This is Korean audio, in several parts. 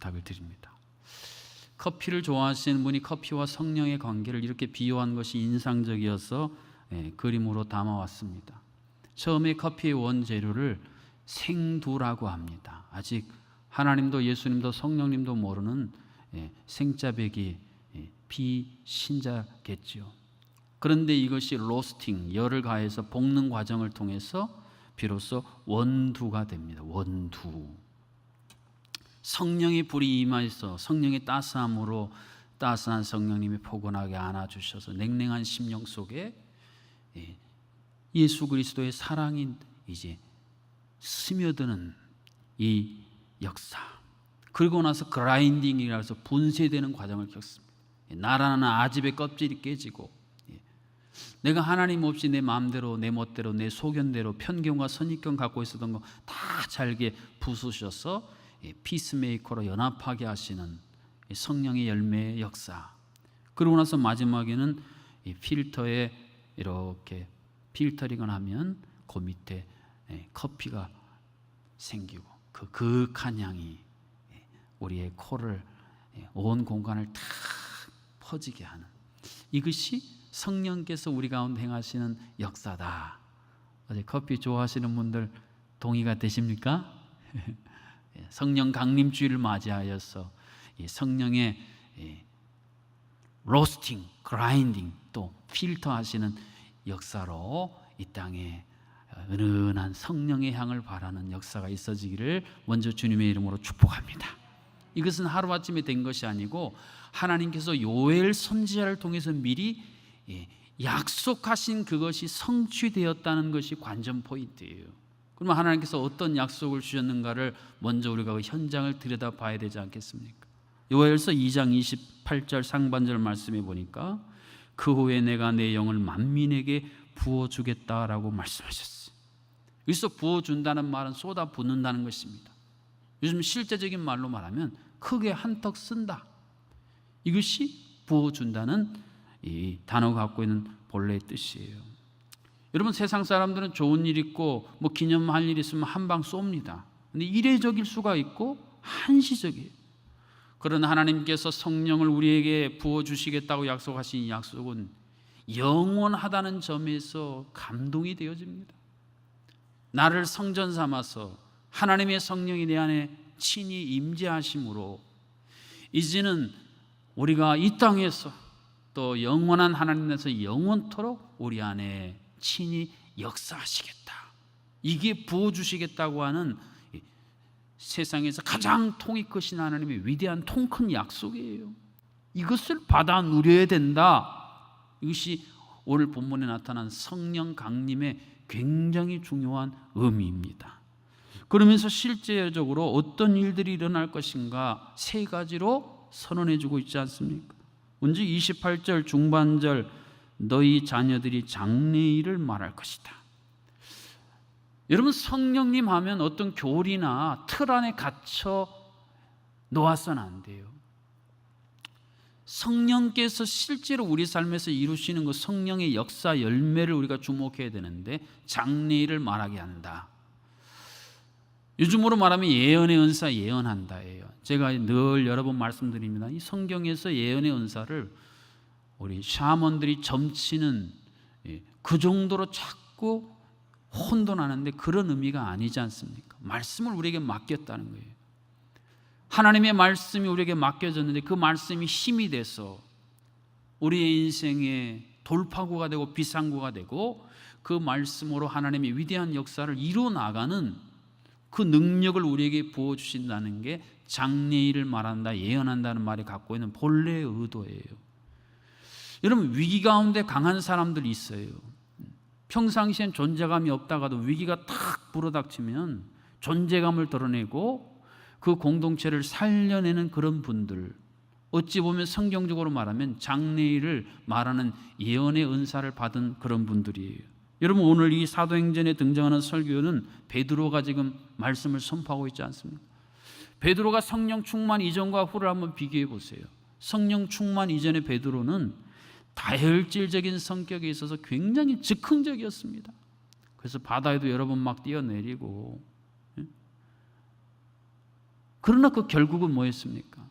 부탁을 드립니다. 커피를 좋아하시는 분이 커피와 성령의 관계를 이렇게 비유한 것이 인상적이어서 그림으로 담아왔습니다. 처음에 커피의 원재료를 생두라고 합니다. 아직 하나님도 예수님도 성령님도 모르는 생짜배기 비신자겠죠. 그런데 이것이 로스팅, 열을 가해서 볶는 과정을 통해서 비로소 원두가 됩니다. 원두. 성령의 불이 임하여서 성령의 따스함으로 따스한 성령님이 포근하게 안아주셔서 냉랭한 심령 속에 예수 그리스도의 사랑이 이제 스며드는 이 역사. 그리고 나서 그라인딩이라 해서 분쇄되는 과정을 겪습니다. 나라는 아집의 껍질이 깨지고, 내가 하나님 없이 내 마음대로 내 멋대로 내 소견대로 편견과 선입견 갖고 있었던 거 다 잘게 부수셔서 피스메이커로 연합하게 하시는 성령의 열매의 역사. 그러고 나서 마지막에는 이 필터에 이렇게 필터링을 하면 그 밑에 커피가 생기고 그 그윽한 향이 우리의 코를 온 공간을 다 퍼지게 하는, 이것이 성령께서 우리 가운데 행하시는 역사다. 어제 커피 좋아하시는 분들 동의가 되십니까? 성령 강림주의를 맞이하여서 성령의 로스팅, 그라인딩, 또 필터하시는 역사로 이 땅에 은은한 성령의 향을 바라는 역사가 있어지기를 먼저 주님의 이름으로 축복합니다. 이것은 하루아침에 된 것이 아니고 하나님께서 요엘 선지자를 통해서 미리 약속하신 그것이 성취되었다는 것이 관전 포인트예요. 그러면 하나님께서 어떤 약속을 주셨는가를 먼저 우리가 그 현장을 들여다봐야 되지 않겠습니까? 요엘서 2장 28절 상반절 말씀해 보니까 그 후에 내가 내 영을 만민에게 부어주겠다라고 말씀하셨어요. 여기서 부어준다는 말은 쏟아붓는다는 것입니다. 요즘 실제적인 말로 말하면 크게 한턱 쓴다. 이것이 부어준다는 이 단어가 갖고 있는 본래의 뜻이에요. 여러분, 세상 사람들은 좋은 일 있고 뭐 기념할 일 있으면 한 방 쏩니다. 근데 이례적일 수가 있고 한시적이에요. 그러나 하나님께서 성령을 우리에게 부어주시겠다고 약속하신 이 약속은 영원하다는 점에서 감동이 되어집니다. 나를 성전 삼아서 하나님의 성령이 내 안에 친히 임재하심으로 이제는 우리가 이 땅에서 또 영원한 하나님께서 영원토록 우리 안에 친히 역사하시겠다. 이게 부어주시겠다고 하는 세상에서 가장 통이 크신 하나님의 위대한 통 큰 약속이에요. 이것을 받아 누려야 된다. 이것이 오늘 본문에 나타난 성령 강림의 굉장히 중요한 의미입니다. 그러면서 실제적으로 어떤 일들이 일어날 것인가 세 가지로 선언해 주고 있지 않습니까? 먼저 28절 중반절, 너희 자녀들이 장래일을 말할 것이다. 여러분, 성령님 하면 어떤 교리나 틀 안에 갇혀 놓아서는 안 돼요. 성령께서 실제로 우리 삶에서 이루시는 그 성령의 역사 열매를 우리가 주목해야 되는데, 장래일을 말하게 한다. 요즘으로 말하면 예언의 은사, 예언한다예요. 제가 늘 여러 번 말씀드립니다. 이 성경에서 예언의 은사를 우리 샤먼들이 점치는 그 정도로 자꾸 혼돈하는데 그런 의미가 아니지 않습니까? 말씀을 우리에게 맡겼다는 거예요. 하나님의 말씀이 우리에게 맡겨졌는데 그 말씀이 힘이 돼서 우리의 인생의 돌파구가 되고 비상구가 되고 그 말씀으로 하나님의 위대한 역사를 이루어 나가는 그 능력을 우리에게 부어주신다는 게 장래일을 말한다, 예언한다는 말이 갖고 있는 본래의 의도예요. 여러분, 위기 가운데 강한 사람들이 있어요. 평상시엔 존재감이 없다가도 위기가 탁 불어닥치면 존재감을 드러내고 그 공동체를 살려내는 그런 분들, 어찌 보면 성경적으로 말하면 장래일을 말하는 예언의 은사를 받은 그런 분들이에요. 여러분, 오늘 이 사도행전에 등장하는 설교는 베드로가 지금 말씀을 선포하고 있지 않습니까? 베드로가 성령 충만 이전과 후를 한번 비교해 보세요. 성령 충만 이전의 베드로는 다혈질적인 성격에 있어서 굉장히 즉흥적이었습니다. 그래서 바다에도 여러 번 막 뛰어내리고 그러나 그 결국은 뭐였습니까?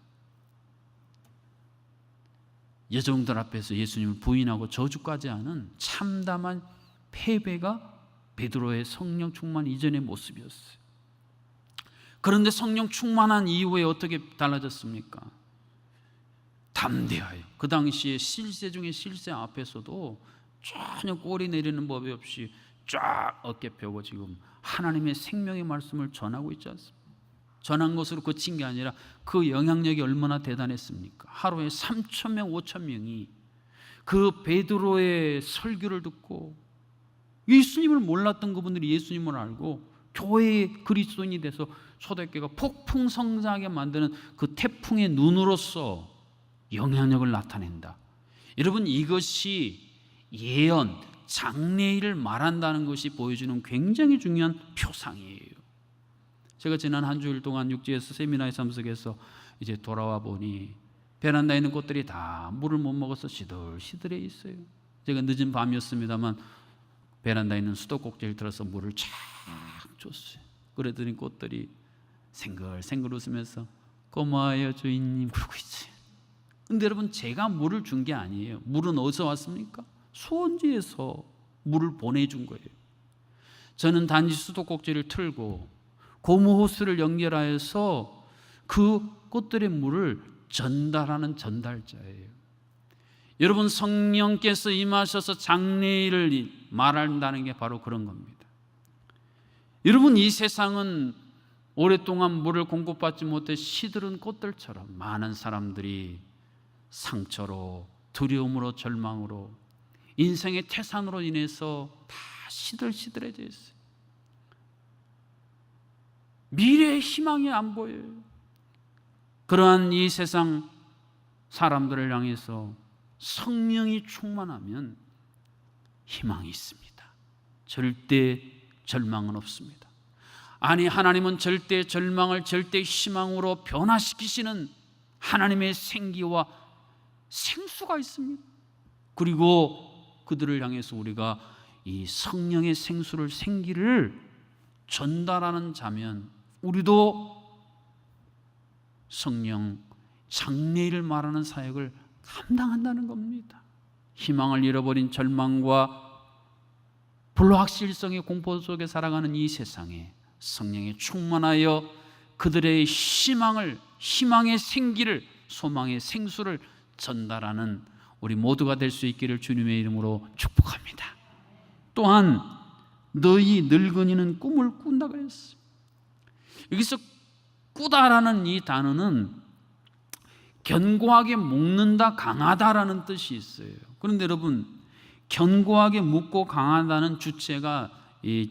여종들 앞에서 예수님을 부인하고 저주까지 하는 참담한 패배가 베드로의 성령 충만 이전의 모습이었어요. 그런데 성령 충만한 이후에 어떻게 달라졌습니까? 담대하여, 그 당시에 실세 중에 실세 앞에서도 전혀 꼬리 내리는 법이 없이 쫙 어깨 펴고 지금 하나님의 생명의 말씀을 전하고 있지 않습니까? 전한 것으로 그친 게 아니라 그 영향력이 얼마나 대단했습니까? 하루에 3,000명, 5,000명이 그 베드로의 설교를 듣고 예수님을 몰랐던 그분들이 예수님을 알고 교회의 그리스도인이 돼서 초대교회가 폭풍 성장하게 만드는 그 태풍의 눈으로서 영향력을 나타낸다. 여러분, 이것이 예언, 장래일을 말한다는 것이 보여주는 굉장히 중요한 표상이에요. 제가 지난 한 주일 동안 육지에서 세미나에 참석해서 이제 돌아와 보니 베란다에 있는 꽃들이 다 물을 못 먹어서 시들시들해 있어요. 제가 늦은 밤이었습니다만 베란다에 있는 수도꼭지를 들어서 물을 쫙 줬어요. 그랬더니 꽃들이 생글생글 웃으면서 고마워요 주인님 그러고 있지. 근데 여러분, 제가 물을 준 게 아니에요. 물은 어디서 왔습니까? 수원지에서 물을 보내준 거예요. 저는 단지 수도꼭지를 틀고 고무 호스를 연결하여서 그 꽃들의 물을 전달하는 전달자예요. 여러분, 성령께서 임하셔서 장래일을 말한다는 게 바로 그런 겁니다. 여러분, 이 세상은 오랫동안 물을 공급받지 못해 시들은 꽃들처럼 많은 사람들이 상처로, 두려움으로, 절망으로, 인생의 태산으로 인해서 다 시들시들해져 있어요. 미래의 희망이 안 보여요. 그러한 이 세상 사람들을 향해서 성령이 충만하면 희망이 있습니다. 절대 절망은 없습니다. 아니, 하나님은 절대 절망을 절대 희망으로 변화시키시는 하나님의 생기와 생수가 있습니다. 그리고 그들을 향해서 우리가 이 성령의 생수를, 생기를 전달하는 자면 우리도 성령 장래일을 말하는 사역을 감당한다는 겁니다. 희망을 잃어버린 절망과 불확실성의 공포 속에 살아가는 이 세상에 성령에 충만하여 그들의 희망을, 희망의 생기를, 소망의 생수를 전달하는 우리 모두가 될 수 있기를 주님의 이름으로 축복합니다. 또한 너희 늙은이는 꿈을 꾼다 그랬어요. 여기서 꾸다라는 이 단어는 견고하게 묶는다, 강하다라는 뜻이 있어요. 그런데 여러분, 견고하게 묶고 강하다는 주체가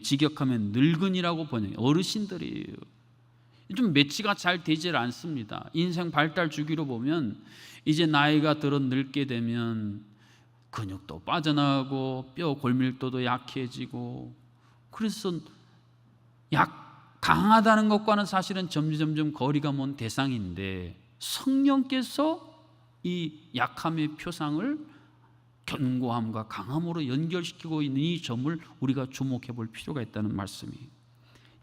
직역하면 늙은이라고 번역해요. 어르신들이에요. 좀 매치가 잘 되질 않습니다. 인생 발달 주기로 보면 이제 나이가 들어 늙게 되면 근육도 빠져나가고 뼈 골밀도도 약해지고, 그래서 강하다는 것과는 사실은 점점 거리가 먼 대상인데, 성령께서 이 약함의 표상을 견고함과 강함으로 연결시키고 있는 이 점을 우리가 주목해 볼 필요가 있다는 말씀이에요.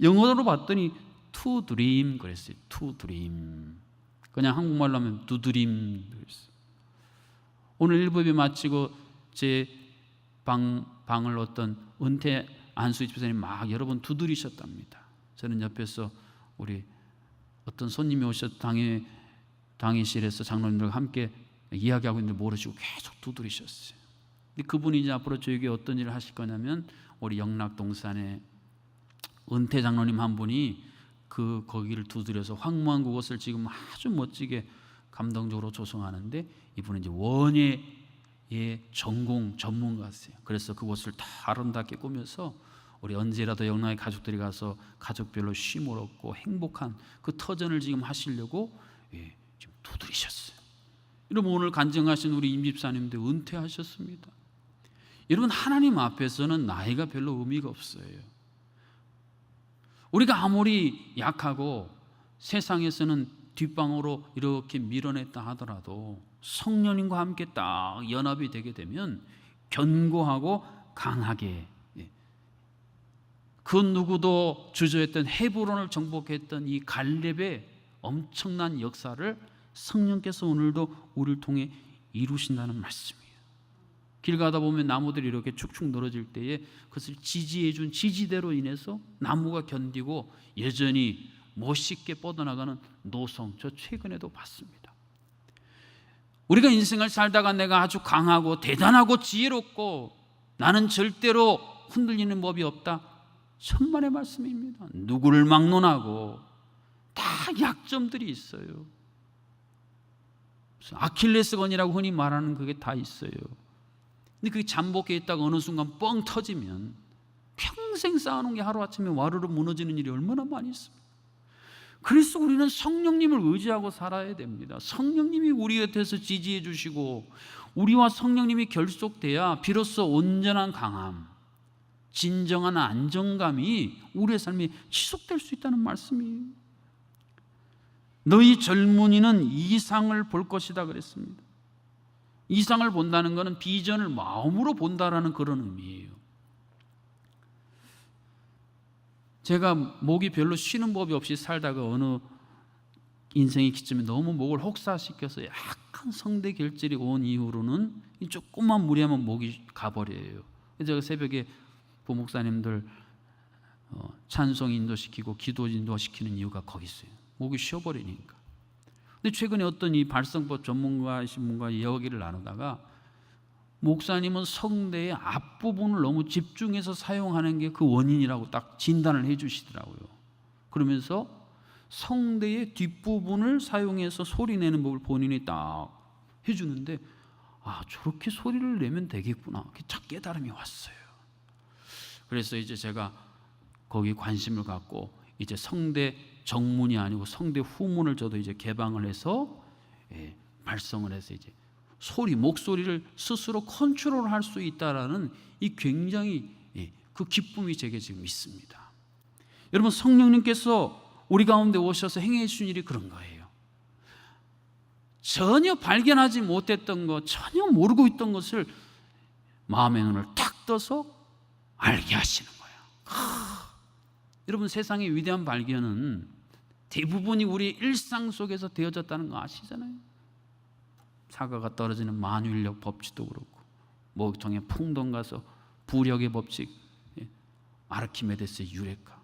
영어로 봤더니 to dream 그랬어요. to dream. 그냥 한국말로 하면 두드림 그랬어요. 오늘 일부비 마치고 제 방을 어떤 은퇴 안수희 집사님이 막 여러 번 두드리셨답니다. 저는 옆에서 우리 어떤 손님이 오셔서 당회실에서 장로님들과 함께 이야기하고 있는데 모르시고 계속 두드리셨어요. 근데 그분이 이제 앞으로 저에게 어떤 일을 하실 거냐면, 우리 영락동산에 은퇴 장로님 한 분이 거기를 두드려서 황무한 그곳을 지금 아주 멋지게 감동적으로 조성하는데, 이분은 이제 원예의 전공 전문가세요. 그래서 그곳을 다 아름답게 꾸며서 우리 언제라도 영락의 가족들이 가서 가족별로 쉼을 얻고 행복한 그 터전을 지금 하시려고 지금 두드리셨어요. 여러분, 오늘 간증하신 우리 임 집사님도 은퇴하셨습니다. 여러분, 하나님 앞에서는 나이가 별로 의미가 없어요. 우리가 아무리 약하고 세상에서는 뒷방으로 이렇게 밀어냈다 하더라도 성령님과 함께 딱 연합이 되게 되면 견고하고 강하게, 그 누구도 주저했던 헤브론을 정복했던 이 갈렙의 엄청난 역사를 성령께서 오늘도 우리를 통해 이루신다는 말씀이에요. 길 가다 보면 나무들이 이렇게 축축 늘어질 때에 그것을 지지해 준 지지대로 인해서 나무가 견디고 여전히 멋있게 뻗어나가는 노성, 저 최근에도 봤습니다. 우리가 인생을 살다가 내가 아주 강하고 대단하고 지혜롭고 나는 절대로 흔들리는 법이 없다, 천만의 말씀입니다. 누구를 막론하고 다 약점들이 있어요. 아킬레스건이라고 흔히 말하는 그게 다 있어요. 근데 그게 잠복해 있다가 어느 순간 뻥 터지면 평생 쌓아놓은 게 하루아침에 와르르 무너지는 일이 얼마나 많이 있습니까? 그래서 우리는 성령님을 의지하고 살아야 됩니다. 성령님이 우리 곁에서 지지해 주시고 우리와 성령님이 결속돼야 비로소 온전한 강함, 진정한 안정감이 우리의 삶에 지속될 수 있다는 말씀이에요. 너희 젊은이는 이상을 볼 것이다 그랬습니다. 이상을 본다는 것은 비전을 마음으로 본다라는 그런 의미예요. 제가 목이 별로 쉬는 법이 없이 살다가 어느 인생의 기점에 너무 목을 혹사시켜서 약간 성대 결절이 온 이후로는 조금만 무리하면 목이 가버려요. 제가 새벽에 부목사님들 찬송 인도시키고 기도 인도시키는 이유가 거기 있어요. 목이 쉬어버리니까. 근데 최근에 어떤 이 발성법 전문가이신 분과 이야기를 나누다가 목사님은 성대의 앞부분을 너무 집중해서 사용하는 게 그 원인이라고 딱 진단을 해 주시더라고요. 그러면서 성대의 뒷부분을 사용해서 소리 내는 법을 본인이 딱 해주는데, 아, 저렇게 소리를 내면 되겠구나, 착 깨달음이 왔어요. 그래서 이제 제가 거기 관심을 갖고 이제 성대 정문이 아니고 성대 후문을 저도 이제 개방을 해서 발성을 해서 이제 목소리를 스스로 컨트롤할 수 있다라는 이 굉장히 그 기쁨이 제게 지금 있습니다. 여러분, 성령님께서 우리 가운데 오셔서 행해 주신 일이 그런 거예요. 전혀 발견하지 못했던 것, 전혀 모르고 있던 것을 마음의 눈을 탁 떠서 알게 하시는 거예요. 여러분, 세상의 위대한 발견은 대부분이 우리 일상 속에서 되어졌다는 거 아시잖아요. 사과가 떨어지는 만유인력 법칙도 그렇고, 목통에 풍덩 가서 부력의 법칙, 아르키메데스의 유레카,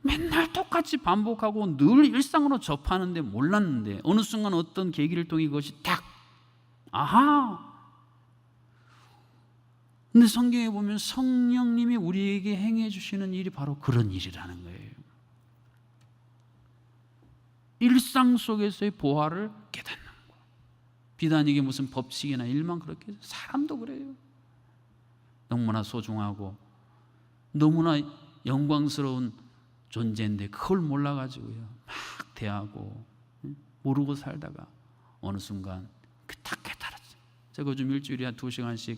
맨날 똑같이 반복하고 늘 일상으로 접하는데 몰랐는데 어느 순간 어떤 계기를 통해 그것이 딱 아하. 근데 성경에 보면 성령님이 우리에게 행해 주시는 일이 바로 그런 일이라는 거예요. 일상 속에서의 보화를 깨닫는 거. 비단 이게 무슨 법칙이나 일만 그렇게 해서, 사람도 그래요. 너무나 소중하고 너무나 영광스러운 존재인데 그걸 몰라가지고요, 막 대하고 모르고 살다가 어느 순간 딱 깨달았어요. 제가 요즘 일주일에 한 2시간씩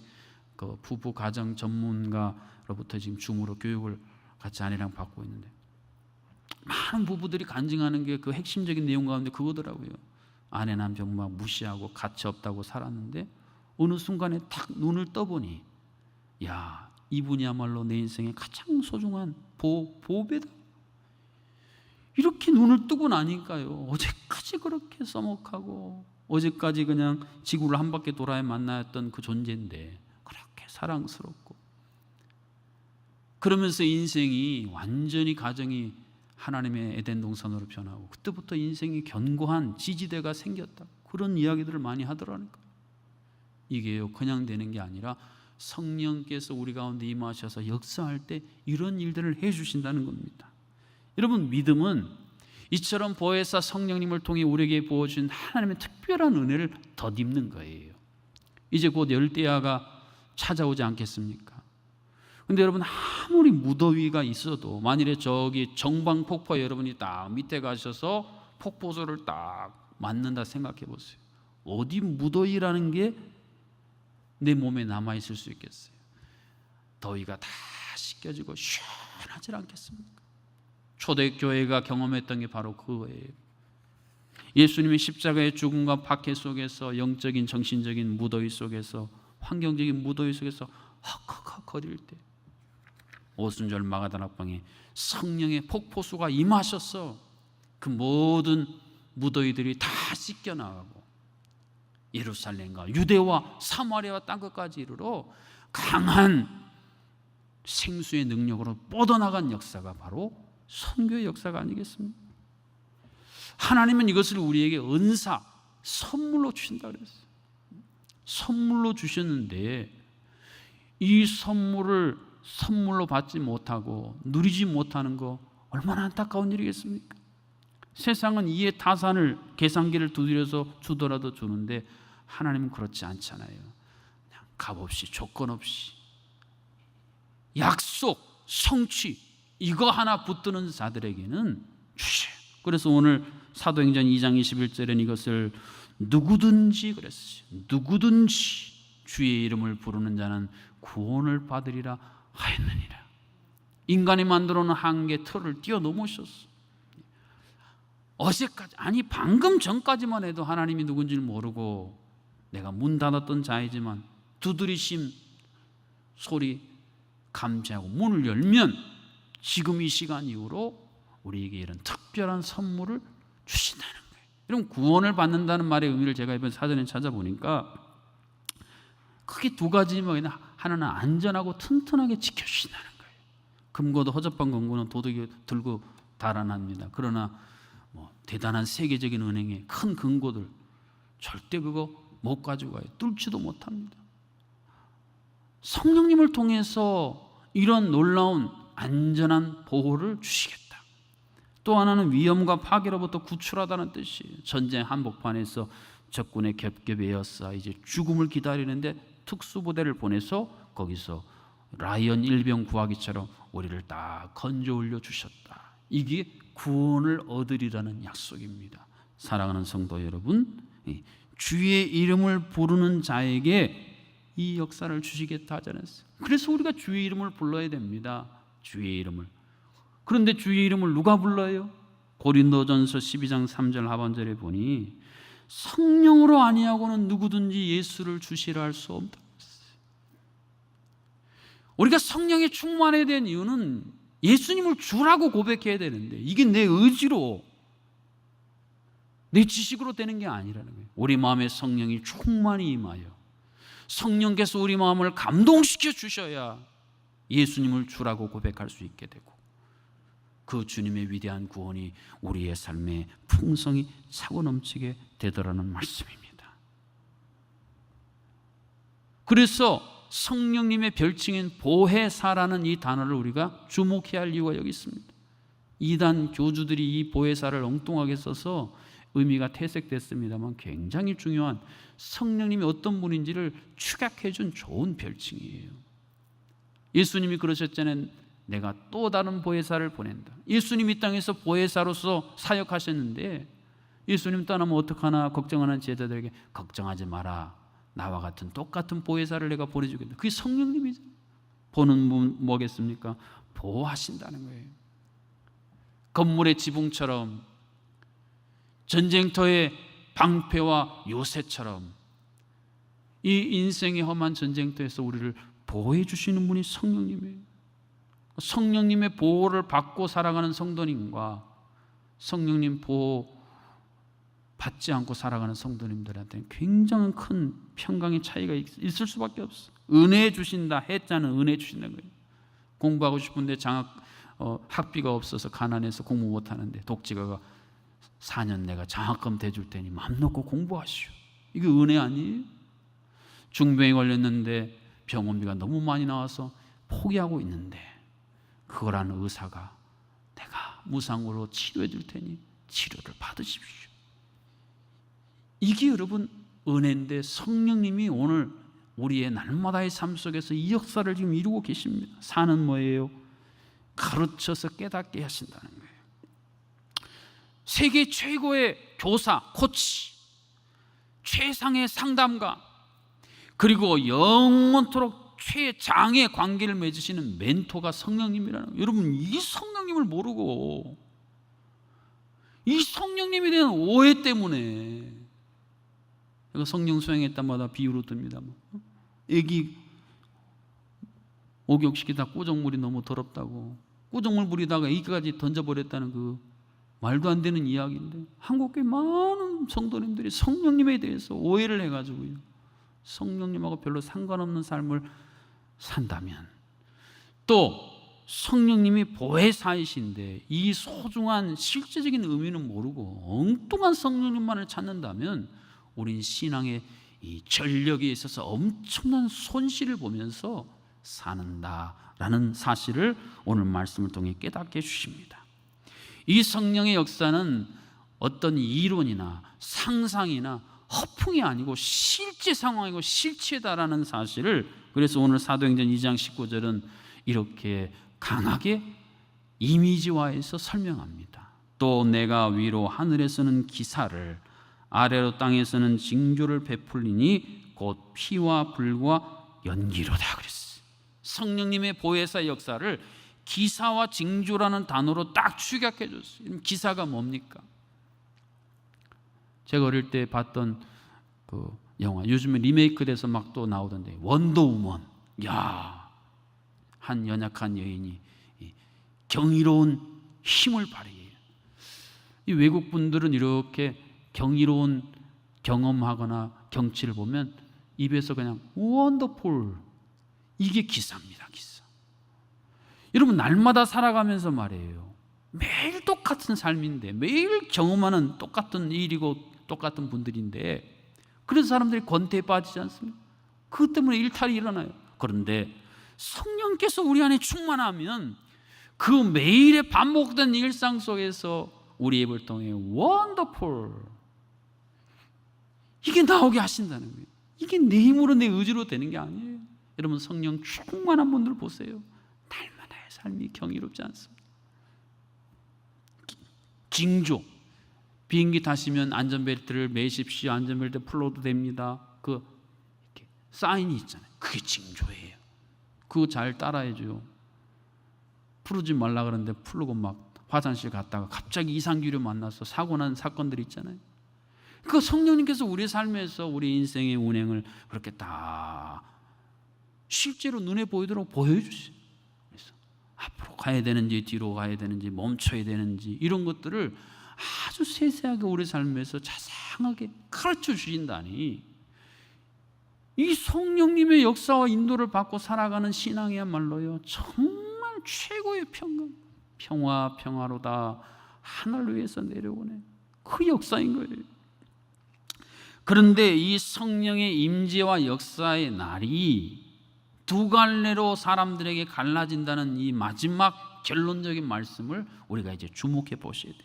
그 부부 가정 전문가로부터 지금 줌으로 교육을 같이 아내랑 받고 있는데, 많은 부부들이 간증하는 게 그 핵심적인 내용 가운데 그거더라고요. 아내 남편 막 무시하고 가치 없다고 살았는데 어느 순간에 딱 눈을 떠보니, 야, 이분이야말로 내 인생의 가장 소중한 보배다. 이렇게 눈을 뜨고 나니까요, 어제까지 그렇게 써먹하고 어제까지 그냥 지구를 한 바퀴 돌아야 만나였던 그 존재인데 그렇게 사랑스럽고, 그러면서 인생이 완전히 가정이 하나님의 에덴 동산으로 변하고 그때부터 인생이 견고한 지지대가 생겼다, 그런 이야기들을 많이 하더라니까. 이게요, 그냥 되는 게 아니라 성령께서 우리 가운데 임하셔서 역사할 때 이런 일들을 해주신다는 겁니다. 여러분, 믿음은 이처럼 보혜사 성령님을 통해 우리에게 부어준 하나님의 특별한 은혜를 덧입는 거예요. 이제 곧 열대야가 찾아오지 않겠습니까? 근데 여러분, 아무리 무더위가 있어도 만일에 저기 정방폭포 여러분이 딱 밑에 가셔서 폭포수를 딱 맞는다 생각해 보세요. 어디 무더위라는 게 내 몸에 남아있을 수 있겠어요? 더위가 다 씻겨지고 시원하지 않겠습니까? 초대교회가 경험했던 게 바로 그거예요. 예수님의 십자가의 죽음과 박해 속에서, 영적인 정신적인 무더위 속에서, 환경적인 무더위 속에서 헉헉헉 거릴 때 오순절 마가다락방에 성령의 폭포수가 임하셔서 그 모든 무더기들이 다 씻겨나가고 예루살렘과 유대와 사마리아와 땅끝까지 이르러 강한 생수의 능력으로 뻗어나간 역사가 바로 선교의 역사가 아니겠습니까? 하나님은 이것을 우리에게 은사, 선물로 주신다 그랬어요. 선물로 주셨는데 이 선물을 선물로 받지 못하고 누리지 못하는 거 얼마나 안타까운 일이겠습니까? 세상은 이에 타산을 계산기를 두드려서 주더라도 주는데 하나님은 그렇지 않잖아요. 그냥 값 없이 조건 없이 약속, 성취 이거 하나 붙드는 자들에게는 주셔요. 그래서 오늘 사도행전 2장 21절에는 이것을 누구든지 그랬어요. 누구든지 주의 이름을 부르는 자는 구원을 받으리라 하였느니라. 인간이 만들어 놓은 한계 틀을 뛰어넘으셨어. 어제까지, 아니 방금 전까지만 해도 하나님이 누군지를 모르고 내가 문 닫았던 자이지만 두드리심 소리 감지하고 문을 열면 지금 이 시간 이후로 우리에게 이런 특별한 선물을 주신다는 거예요. 이런 구원을 받는다는 말의 의미를 제가 이번 사전에 찾아보니까 크게 두 가지면 하나는 안전하고 튼튼하게 지켜주신다는 거예요. 금고도 허접한 금고는 도둑이 들고 달아납니다. 그러나 대단한 세계적인 은행의 큰 금고들 절대 그거 못 가지고 가요. 뚫지도 못합니다. 성령님을 통해서 이런 놀라운 안전한 보호를 주시겠다. 또 하나는 위험과 파괴로부터 구출하다는 뜻이에요. 전쟁 한복판에서 적군의 겹겹이 에워싸 이제 죽음을 기다리는데 특수부대를 보내서 거기서 라이언 일병 구하기처럼 우리를 딱 건져 올려 주셨다. 이게 구원을 얻으리라는 약속입니다. 사랑하는 성도 여러분, 주의 이름을 부르는 자에게 이 역사를 주시겠다 하지 않았어요? 그래서 우리가 주의 이름을 불러야 됩니다. 주의 이름을. 그런데 주의 이름을 누가 불러요? 고린도전서 12장 3절 하반절에 보니 성령으로 아니하고는 누구든지 예수를 주시라 할 수 없다. 우리가 성령에 충만해야 되는 이유는 예수님을 주라고 고백해야 되는데 이게 내 의지로 내 지식으로 되는 게 아니라는 거예요. 우리 마음에 성령이 충만히 임하여 성령께서 우리 마음을 감동시켜 주셔야 예수님을 주라고 고백할 수 있게 되고 그 주님의 위대한 구원이 우리의 삶에 풍성히 차고 넘치게 되더라는 말씀입니다. 그래서 성령님의 별칭인 보혜사라는 이 단어를 우리가 주목해야 할 이유가 여기 있습니다. 이단 교주들이 이 보혜사를 엉뚱하게 써서 의미가 퇴색됐습니다만 굉장히 중요한 성령님이 어떤 분인지를 축약해 준 좋은 별칭이에요. 예수님이 그러셨잖아요. 내가 또 다른 보혜사를 보낸다. 예수님이 이 땅에서 보혜사로서 사역하셨는데 예수님 떠나면 어떡하나 걱정하는 제자들에게 걱정하지 마라. 나와 같은 똑같은 보혜사를 내가 보내주겠다. 그게 성령님이죠. 보는 뭐겠습니까? 보호하신다는 거예요. 건물의 지붕처럼 전쟁터의 방패와 요새처럼 이 인생의 험한 전쟁터에서 우리를 보호해 주시는 분이 성령님이에요. 성령님의 보호를 받고 살아가는 성도님과 성령님 보호 받지 않고 살아가는 성도님들한테는 굉장한 큰 평강의 차이가 있을 수밖에 없어. 은혜 주신다 했자는 은혜 주신다는 거예요. 공부하고 싶은데 학비가 없어서 가난해서 공부 못하는데 독지가가 4년 내가 장학금 대줄 테니 마음 놓고 공부하시오. 이게 은혜 아니에요? 중병에 걸렸는데 병원비가 너무 많이 나와서 포기하고 있는데 그거란 의사가 내가 무상으로 치료해 줄 테니 치료를 받으십시오. 이게 여러분 은혜인데 성령님이 오늘 우리의 날마다의 삶 속에서 이 역사를 지금 이루고 계십니다. 사는 뭐예요? 가르쳐서 깨닫게 하신다는 거예요. 세계 최고의 교사, 코치, 최상의 상담가, 그리고 영원토록 최장의 관계를 맺으시는 멘토가 성령님이라는 거예요. 여러분 이 성령님을 모르고 이 성령님에 대한 오해 때문에 제가 성령 수행할 때마다 비유로 듭니다. 애기 목욕시키다 꾸정물이 너무 더럽다고 꾸정물 부리다가 애기까지 던져버렸다는 그 말도 안 되는 이야기인데 한국교회 많은 성도님들이 성령님에 대해서 오해를 해가지고요, 성령님하고 별로 상관없는 삶을 산다면, 또 성령님이 보혜사이신데 이 소중한 실제적인 의미는 모르고 엉뚱한 성령님만을 찾는다면 우린 신앙의 이 전력에 있어서 엄청난 손실을 보면서 사는다라는 사실을 오늘 말씀을 통해 깨닫게 해주십니다. 이 성령의 역사는 어떤 이론이나 상상이나 허풍이 아니고 실제 상황이고 실체다라는 사실을, 그래서 오늘 사도행전 2장 19절은 이렇게 강하게 이미지화해서 설명합니다. 또 내가 위로 하늘에서는 기사를, 아래로 땅에서는 징조를 베풀리니 곧 피와 불과 연기로다 그랬어요. 성령님의 보혜사 역사를 기사와 징조라는 단어로 딱 축약해 줬어요. 기사가 뭡니까? 제가 어릴 때 봤던 그 영화, 요즘에 리메이크돼서 막 또 나오던데, 원더우먼. 야, 한 연약한 여인이 경이로운 힘을 발휘해요. 이 외국 분들은 이렇게 경이로운 경험하거나 경치를 보면 입에서 그냥 원더풀, 이게 기사입니다. 기사. 여러분, 날마다 살아가면서 말이에요, 매일 똑같은 삶인데, 매일 경험하는 똑같은 일이고 똑같은 분들인데, 그래서 사람들이 권태에 빠지지 않습니까? 그것 때문에 일탈이 일어나요. 그런데 성령께서 우리 안에 충만하면 그 매일의 반복된 일상 속에서 우리 입을 통해 원더풀, 이게 나오게 하신다는 거예요. 이게 내 힘으로 내 의지로 되는 게 아니에요. 여러분, 성령 충만한 분들 보세요. 날마다의 삶이 경이롭지 않습니다. 징조, 비행기 타시면 안전벨트를 매십시오, 안전벨트 풀어도 됩니다, 그 이렇게 사인이 있잖아요. 그게 징조예요. 그거 잘 따라해줘요. 풀지 말라 그러는데 풀고 막 화장실 갔다가 갑자기 이상기류 만나서 사고 난 사건들이 있잖아요. 그 성령님께서 우리 삶에서 우리 인생의 운행을 그렇게 다 실제로 눈에 보이도록 보여주세요. 그래서 앞으로 가야 되는지 뒤로 가야 되는지 멈춰야 되는지 이런 것들을 아주 세세하게 우리 삶에서 자상하게 가르쳐 주신다니, 이 성령님의 역사와 인도를 받고 살아가는 신앙이야말로요, 정말 최고의 평화, 평화로다 하늘 위에서 내려오네, 그 역사인 거예요. 그런데 이 성령의 임재와 역사의 날이 두 갈래로 사람들에게 갈라진다는 이 마지막 결론적인 말씀을 우리가 이제 주목해 보셔야 돼요.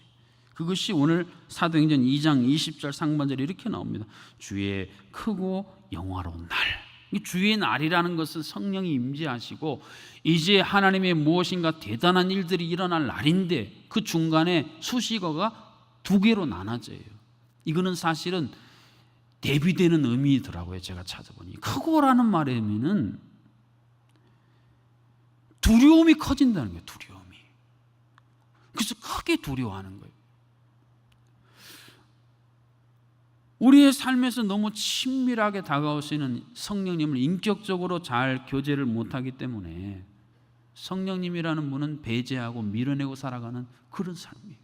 그것이 오늘 사도행전 2장 20절 상반절에 이렇게 나옵니다. 주의 크고 영화로운 날. 주의 날이라는 것은 성령이 임재하시고 이제 하나님의 무엇인가 대단한 일들이 일어날 날인데, 그 중간에 수식어가 두 개로 나눠져요. 이거는 사실은 대비되는 의미더라고요. 제가 찾아보니 크고라는 말의 의미는 두려움이 커진다는 거예요. 두려움이. 그래서 크게 두려워하는 거예요. 우리의 삶에서 너무 친밀하게 다가오시는 성령님을 인격적으로 잘 교제를 못하기 때문에 성령님이라는 분은 배제하고 밀어내고 살아가는 그런 삶이에요.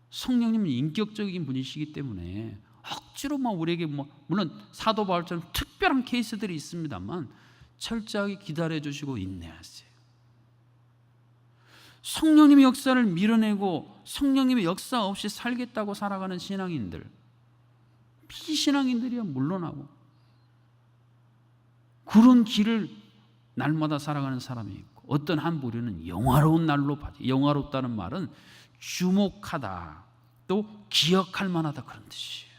성령님은 인격적인 분이시기 때문에 억지로 막 우리에게 물론 사도 바울처럼 특별한 케이스들이 있습니다만 철저하게 기다려주시고 인내하세요. 성령님의 역사를 밀어내고 성령님의 역사 없이 살겠다고 살아가는 신앙인들, 비신앙인들이야 물론하고 그런 길을 날마다 살아가는 사람이 있고, 어떤 한 부류는 영화로운 날로 봐요. 영화롭다는 말은 주목하다, 또 기억할 만하다, 그런 뜻이에요.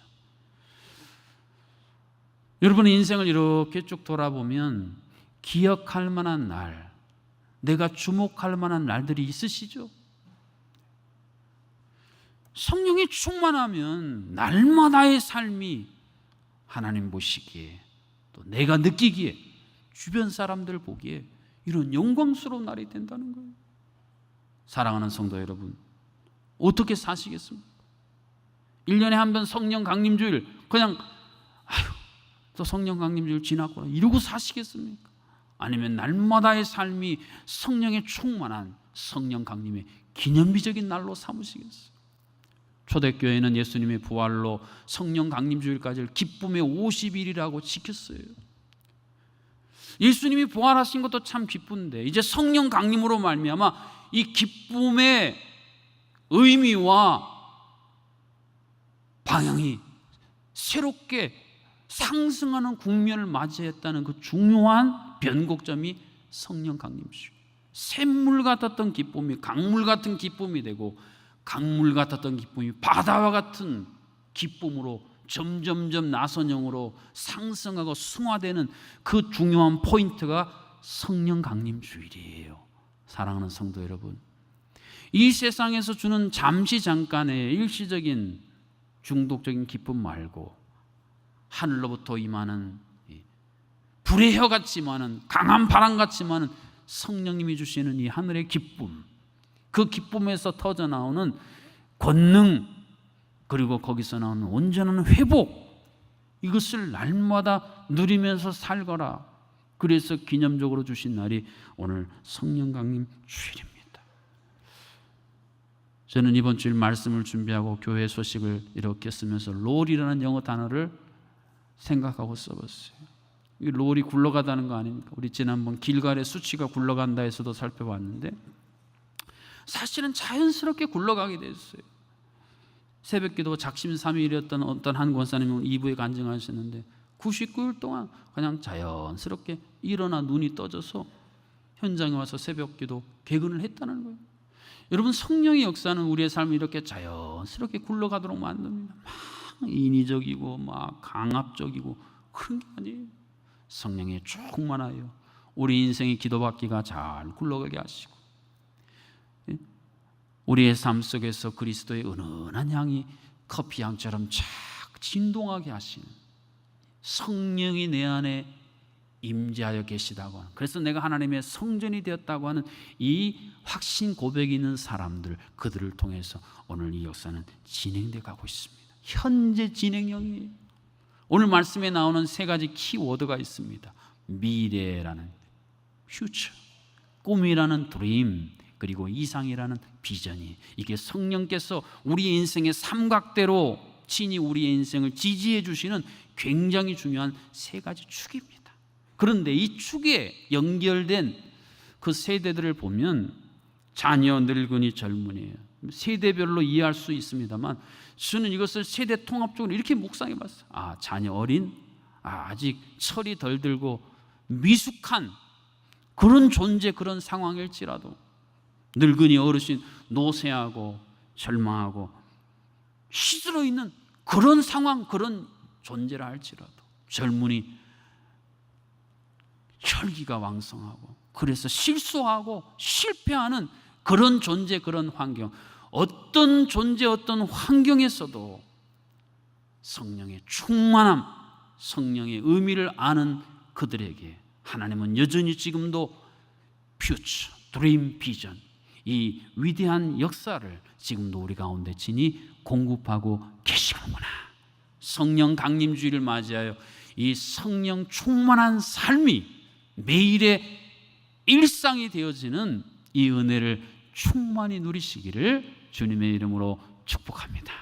여러분의 인생을 이렇게 쭉 돌아보면 기억할 만한 날, 내가 주목할 만한 날들이 있으시죠? 성령이 충만하면 날마다의 삶이 하나님 보시기에, 또 내가 느끼기에, 주변 사람들 보기에 이런 영광스러운 날이 된다는 거예요. 사랑하는 성도 여러분, 어떻게 사시겠습니까? 1년에 한 번 성령 강림주일, 그냥 또 성령 강림주일 지났구나 이러고 사시겠습니까? 아니면 날마다의 삶이 성령의 충만한 성령 강림의 기념비적인 날로 삼으시겠어요? 초대교회는 예수님의 부활로 성령 강림 주일까지를 기쁨의 50일이라고 지켰어요. 예수님이 부활하신 것도 참 기쁜데 이제 성령 강림으로 말미암아 이 기쁨의 의미와 방향이 새롭게 상승하는 국면을 맞이했다는 그 중요한 변곡점이 성령 강림주. 샘물 같았던 기쁨이 강물 같은 기쁨이 되고, 강물 같았던 기쁨이 바다와 같은 기쁨으로 점점점 나선형으로 상승하고 승화되는 그 중요한 포인트가 성령 강림 주일이에요. 사랑하는 성도 여러분, 이 세상에서 주는 잠시 잠깐의 일시적인 중독적인 기쁨 말고 하늘로부터 임하는 불의 혀 같지만은 강한 바람 같지만은 성령님이 주시는 이 하늘의 기쁨, 그 기쁨에서 터져 나오는 권능, 그리고 거기서 나오는 온전한 회복, 이것을 날마다 누리면서 살거라. 그래서 기념적으로 주신 날이 오늘 성령 강림 주일입니다. 저는 이번 주일 말씀을 준비하고 교회 소식을 이렇게 쓰면서 롤이라는 영어 단어를 생각하고 써봤어요. 이 롤이 굴러가다는 거 아닙니까? 우리 지난번 길갈의 수치가 굴러간다 해서도 살펴봤는데 사실은 자연스럽게 굴러가게 됐어요. 새벽기도 작심삼일이었던 어떤 한 권사님은 2부에 간증하셨는데 99일 동안 그냥 자연스럽게 일어나 눈이 떠져서 현장에 와서 새벽기도 개근을 했다는 거예요. 여러분, 성령의 역사는 우리의 삶을 이렇게 자연스럽게 굴러가도록 만듭니다. 막 인위적이고 막 강압적이고 그런 게 아니에요. 성령의 충만하여 우리 인생의 기도받기가 잘 굴러가게 하시고, 우리의 삶 속에서 그리스도의 은은한 향이 커피향처럼 착 진동하게 하시는 성령이 내 안에 임재하여 계시다고 하는, 그래서 내가 하나님의 성전이 되었다고 하는 이 확신 고백이 있는 사람들, 그들을 통해서 오늘 이 역사는 진행되어 가고 있습니다. 현재 진행형이에요. 오늘 말씀에 나오는 세 가지 키워드가 있습니다. 미래라는 future, 꿈이라는 dream, 그리고 이상이라는 비전이, 이게 성령께서 우리 인생의 삼각대로 친히 우리의 인생을 지지해 주시는 굉장히 중요한 세 가지 축입니다. 그런데 이 축에 연결된 그 세대들을 보면 자녀, 늙은이, 젊은이 세대별로 이해할 수 있습니다만 저는 이것을 세대 통합적으로 이렇게 묵상해 봤어요. 자녀, 어린, 아직 철이 덜 들고 미숙한 그런 존재, 그런 상황일지라도, 늙은이, 어르신, 노쇠하고 절망하고 시들어 있는 그런 상황, 그런 존재라 할지라도, 젊은이 혈기가 왕성하고 그래서 실수하고 실패하는 그런 존재, 그런 환경, 어떤 존재, 어떤 환경에서도 성령의 충만함, 성령의 의미를 아는 그들에게 하나님은 여전히 지금도 퓨처, 드림, 비전, 이 위대한 역사를 지금도 우리 가운데 친히 공급하고 계시는구나. 성령 강림주의를 맞이하여 이 성령 충만한 삶이 매일의 일상이 되어지는 이 은혜를 충만히 누리시기를 주님의 이름으로 축복합니다.